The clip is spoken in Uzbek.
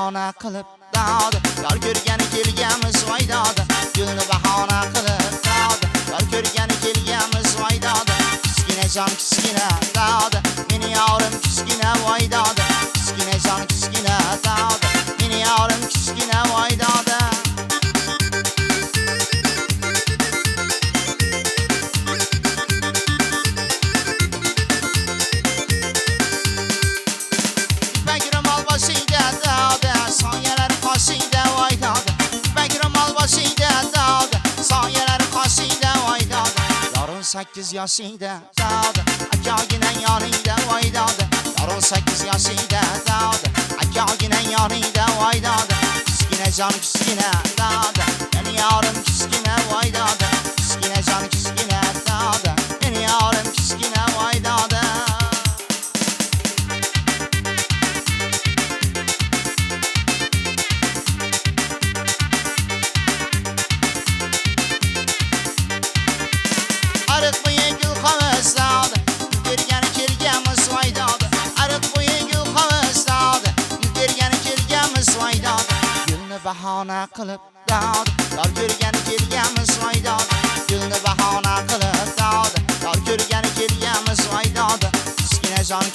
bahona qilib dod yor ko'rgani kelganmiz voy dod gulni bahona qilib dod yor ko'rgani kelganmiz voy dod kichkina jon kichkina dod meni yorim kichkina voy dod kichkina jon kichkina dod meni yorim kichkina voy dod Sakkiz yoshingda dod akaginan yoningda voy dod yorim 8 yoshingda dod akaginan yoningda voy dod kichkina jon kichkina dod meni yorim kichkina voy dod kichkina jon kichkina dod meni yorim kichkina voy dod ariq bo'yi gul qamiz dod yurgani kelganmiz voy dod ariq bo'yi gul qamiz dod yurgani kelganmiz voy dod gulni bahona qilib dod yor ko'rgani kelganmiz voy dod gulni bahona qilib dod yor ko'rgani kelganmiz voy dod kichkina jon